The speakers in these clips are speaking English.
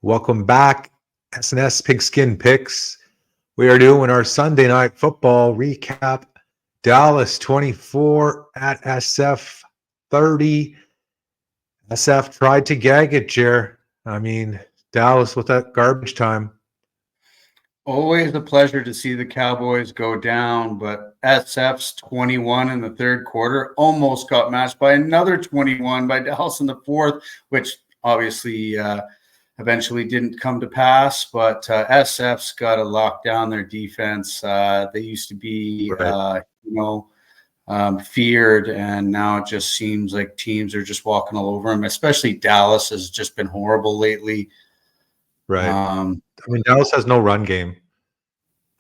Welcome back, S&S Pigskin Picks. We are doing our Sunday night football recap. Dallas 24 at SF 30. SF tried to gag it, Jer. I mean, Dallas with that garbage time. Always a pleasure to see the Cowboys go down, but SF's 21 in the third quarter almost got matched by another 21 by Dallas in the fourth, which obviously eventually didn't come to pass. But SF's got to lock down their defense. They used to be, feared, and now it just seems like teams are just walking all over them. Especially Dallas has just been horrible lately. Right. I mean, Dallas has no run game,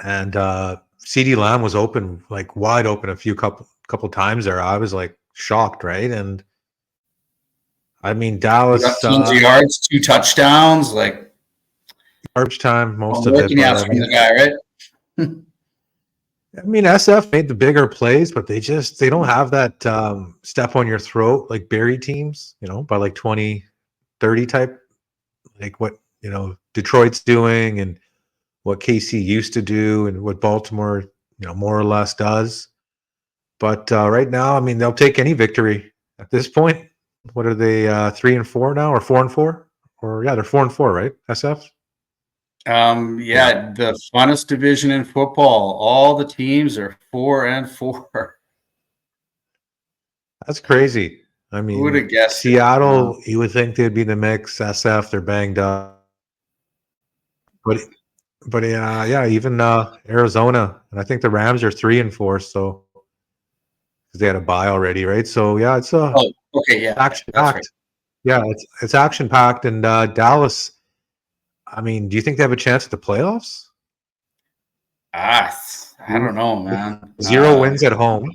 and CeeDee Lamb was open, like wide open, a couple times there. I was like shocked, right? And I mean, Dallas got tons of yards, 2 touchdowns, like garbage time, most of it. But, from the guy, right? I mean, SF made the bigger plays, but they don't have that step on your throat like Barry teams, by like 20, 30 type, like what Detroit's doing and what KC used to do and what Baltimore, more or less does. But right now, I mean, they'll take any victory at this point. What are they, 3-4 now, or 4-4? Or they're 4-4, right? SF? The funnest division in football. All the teams are 4-4. That's crazy. I mean, who would have guessed Seattle, you would think they'd be in the mix. SF, they're banged up. But even Arizona, and I think the Rams are 3-4, so because they had a bye already, right? So it's action packed. Right. Yeah, it's action packed, and Dallas. I mean, do you think they have a chance at the playoffs? I don't know, man. 0 wins at home.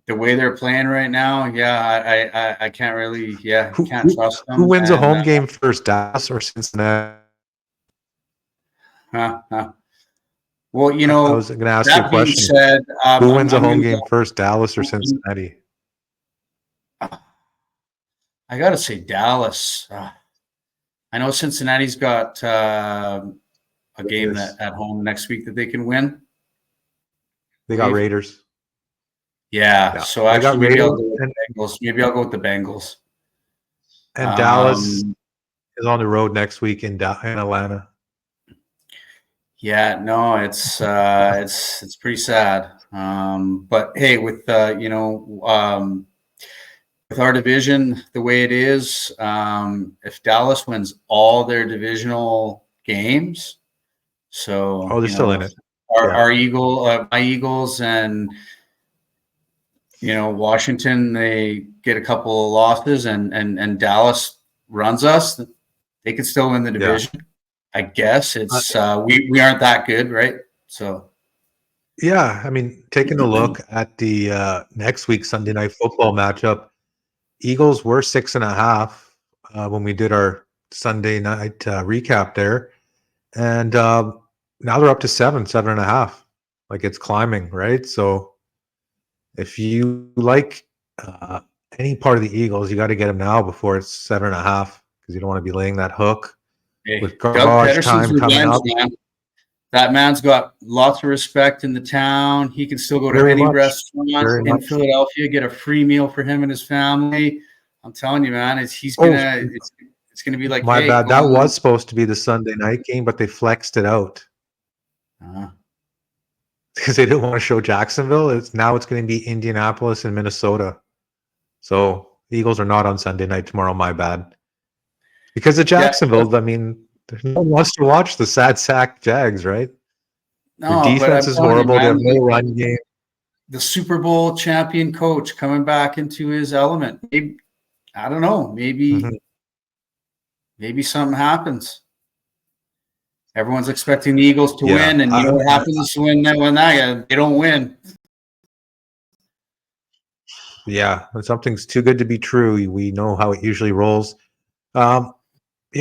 The way they're playing right now, I can't really, can't trust them. Who wins a home game first, Dallas or Cincinnati? Well, I was going to ask you a question. Said, who wins a home game first, Dallas or Cincinnati? I got to say Dallas. I know Cincinnati's got a game that at home next week that they can win. They got Raiders. Yeah. So actually, maybe I'll go with the Bengals. And Dallas is on the road next week in Atlanta. Yeah, no, it's pretty sad. But hey, with with our division the way it is, if Dallas wins all their divisional games, so they're still in it. Our my Eagles and Washington, they get a couple of losses, and Dallas runs us. They could still win the division. Yeah. I guess it's we aren't that good, right? So I mean, taking a look at the next week's Sunday night football matchup, Eagles were 6.5 when we did our Sunday night recap there, and now they're up to 7.5. Like it's climbing, right? So if you like any part of the Eagles, you got to get them now before it's 7.5 because you don't want to be laying that hook. Hey, with garbage time coming up. Man. That man's got lots of respect in the town. He can still go to any restaurant in Philadelphia, get a free meal for him and his family. I'm telling you, man, it's gonna be like my bad. That was supposed to be the Sunday night game, but they flexed it out because they didn't want to show Jacksonville. It's going to be Indianapolis and Minnesota. So the Eagles are not on Sunday night tomorrow. My bad. Because of Jacksonville, I mean, no one wants to watch the sad sack Jags, right? No, the defense is horrible. They have no run game. The Super Bowl champion coach coming back into his element. Maybe, I don't know. Maybe something happens. Everyone's expecting the Eagles to win, and what happens when they don't win. Yeah, when something's too good to be true, we know how it usually rolls.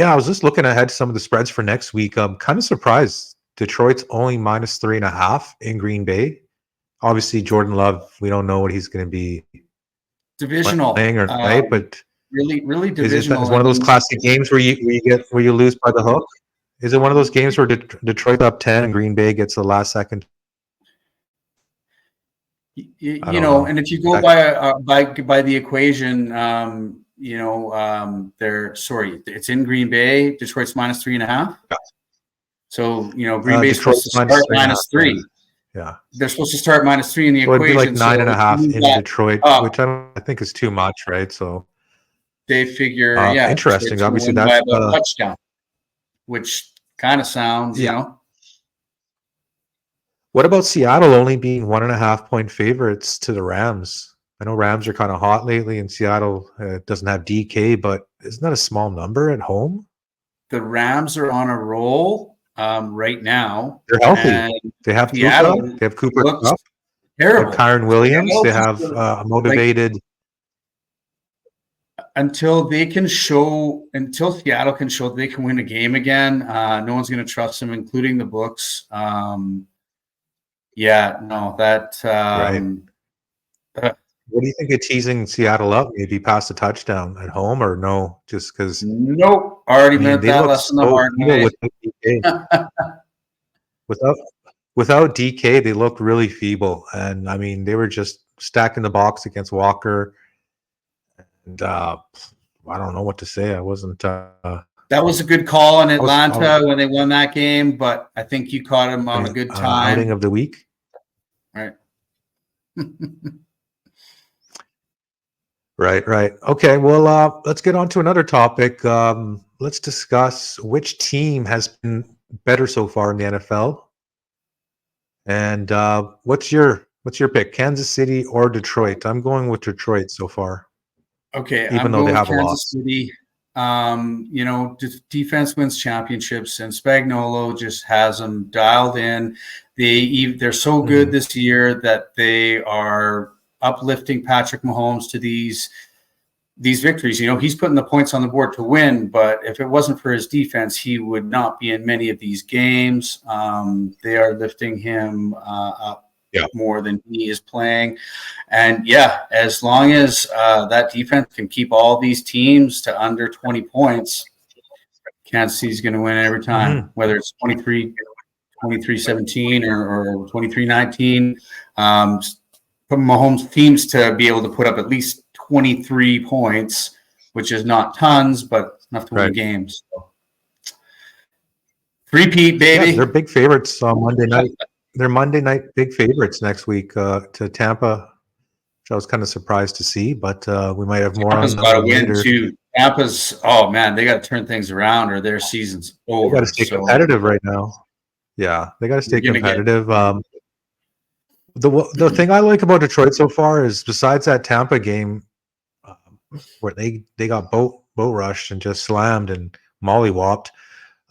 I was just looking ahead to some of the spreads for next week. I'm kind of surprised Detroit's only -3.5 in Green Bay. Obviously, Jordan Love, we don't know what he's going to be divisional playing or right, but really Is it divisional. one of those classic games where you lose by the hook? Is it one of those games where Detroit up 10 and Green Bay gets the last second? You know, and if you go by the equation, it's in Green Bay. Detroit's -3.5. Yeah. So Green Bay's Detroit's supposed to start -3. Yeah, they're supposed to start -3 in the so equation. It'd be like 9.5 in Detroit, which I think is too much, right? So they figure, interesting. Obviously, that's that's a touchdown, which kind of sounds, What about Seattle only being 1.5-point favorites to the Rams? I know Rams are kind of hot lately, and Seattle doesn't have DK, but isn't that a small number at home? The Rams are on a roll right now. They're healthy. They have Seattle Puka. They have Cooper Kupp. Terrible. They have Kyron Williams. They have a motivated. Until Seattle can show they can win a game again, no one's going to trust them, including the books. Right. What do you think of teasing Seattle up? Maybe past a touchdown at home, or no? Just because? Nope. Already learned that lesson the hard way. Without DK, they looked really feeble, and I mean they were just stacking the box against Walker. And I don't know what to say. I wasn't. That was a good call in Atlanta when they won that game, but I think you caught him on a good time. Outing of the week. Right. Right. Okay. Well, let's get on to another topic. Let's discuss which team has been better so far in the NFL. And what's your pick? Kansas City or Detroit? I'm going with Detroit so far. Okay, even though they have a loss. City. Defense wins championships, and Spagnuolo just has them dialed in. They're so good this year that they are uplifting Patrick Mahomes to these victories. He's putting the points on the board to win, but if it wasn't for his defense, he would not be in many of these games. They are lifting him up more than he is playing. And as long as that defense can keep all these teams to under 20 points, Kansas City's going to win every time, whether it's 23-17 or 23-19. Mahomes seems to be able to put up at least 23 points, which is not tons, but enough to win games. So. Repeat, baby. Yeah, they're big favorites on Monday night. They're Monday night big favorites next week to Tampa, which I was kind of surprised to see, but we might have more Tampa's on got to later. win too. Tampa's, oh man, they got to turn things around or their season's over. They got to stay competitive right now. Yeah, they got to stay competitive. The thing I like about Detroit so far is besides that Tampa game where they got boat rushed and just slammed and mollywopped.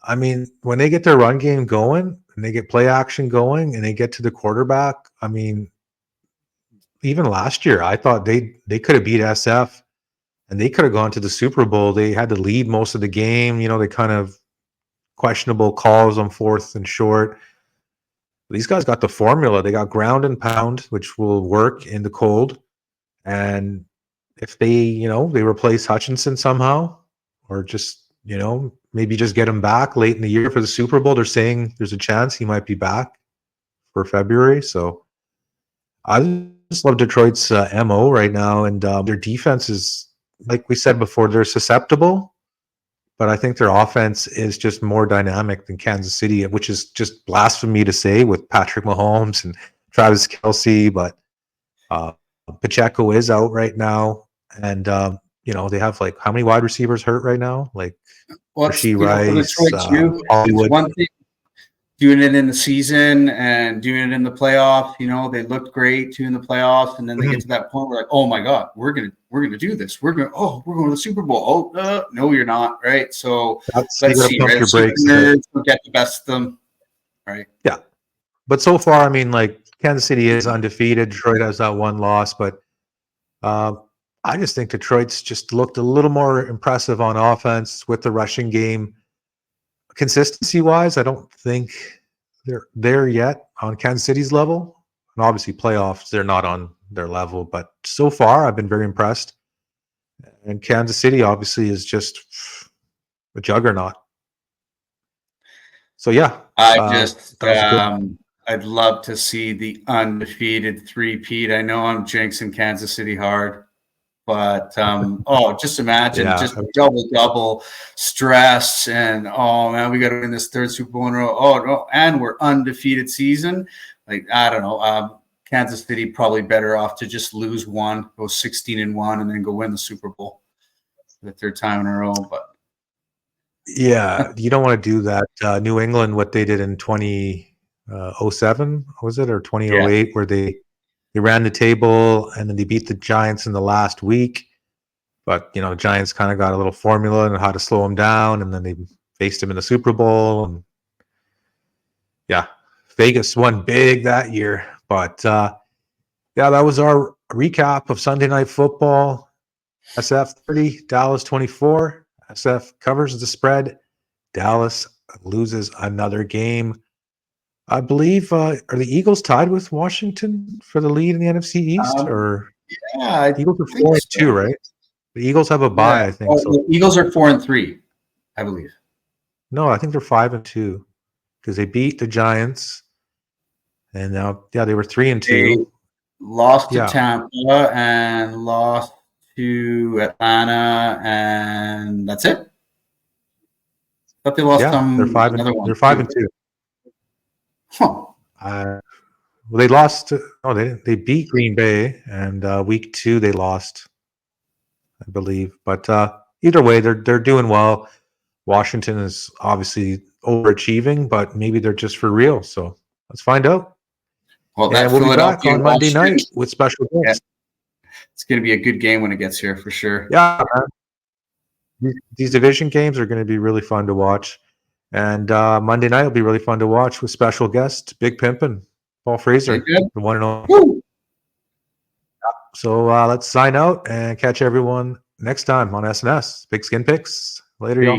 I mean, when they get their run game going and they get play action going and they get to the quarterback, I mean, even last year, I thought they could have beat SF and they could have gone to the Super Bowl. They had to lead most of the game. They kind of questionable calls on 4th and short. These guys got the formula. They got ground and pound, which will work in the cold. And if they, they replace Hutchinson somehow or just, maybe just get him back late in the year for the Super Bowl. They're saying there's a chance he might be back for February. So I just love Detroit's MO right now. And their defense is, like we said before, they're susceptible. But I think their offense is just more dynamic than Kansas City, which is just blasphemy to say with Patrick Mahomes and Travis Kelce. But Pacheco is out right now. And, they have how many wide receivers hurt right now? Rashee Rice, Hollywood. One thing, doing it in the season and doing it in the playoffs, they looked great too in the playoffs. And then they get to that point where like, oh my God, we're going to do this. We're going to the Super Bowl. Oh, no, you're not. Right. So let's see. Right? Your brakes, nerds will get the best of them. Right. Yeah. But so far, I mean, Kansas City is undefeated. Detroit has that one loss, but I just think Detroit's just looked a little more impressive on offense with the rushing game. Consistency-wise, I don't think they're there yet on Kansas City's level. And obviously, playoffs, they're not on their level. But so far, I've been very impressed. And Kansas City obviously is just a juggernaut. So yeah, that was a good. I'd love to see the undefeated three-peat. I know I'm jinxing Kansas City hard, but just imagine just double stress and oh man, we got to win this third Super Bowl in a row. Oh no, and we're undefeated season. Like I don't know, Kansas City probably better off to just lose one, go 16-1, and then go win the Super Bowl for the third time in a row. But yeah, you don't want to do that. New England, what they did in 2007, was it, or 2008, where they ran the table and then they beat the Giants in the last week. But the Giants kind of got a little formula on how to slow them down, and then they faced them in the Super Bowl. And yeah, Vegas won big that year. But that was our recap of Sunday Night Football. SF 30, Dallas 24. SF covers the spread. Dallas loses another game. I believe, are the Eagles tied with Washington for the lead in the NFC East? The Eagles are 4-2, right? The Eagles have a bye, I think. The Eagles are 4-3, I believe. No, I think they're 5-2 because they beat the Giants, and now they were 3-2. They lost to Tampa and lost to Atlanta, and that's it. I thought they lost some. They're 5-2. Huh. Well, they lost. They beat Green Bay, and week 2 they lost, I believe. But either way, they're doing well. Washington is obviously overachieving, but maybe they're just for real. So let's find out. Well, we'll be back on Monday night with special guests. It's going to be a good game when it gets here for sure. Yeah, man. These division games are going to be really fun to watch. And Monday night will be really fun to watch with special guest, Big Pimpin', Paul Fraser, the one and only. So let's sign out and catch everyone next time on S&S Pigskin Picks. Later, y'all.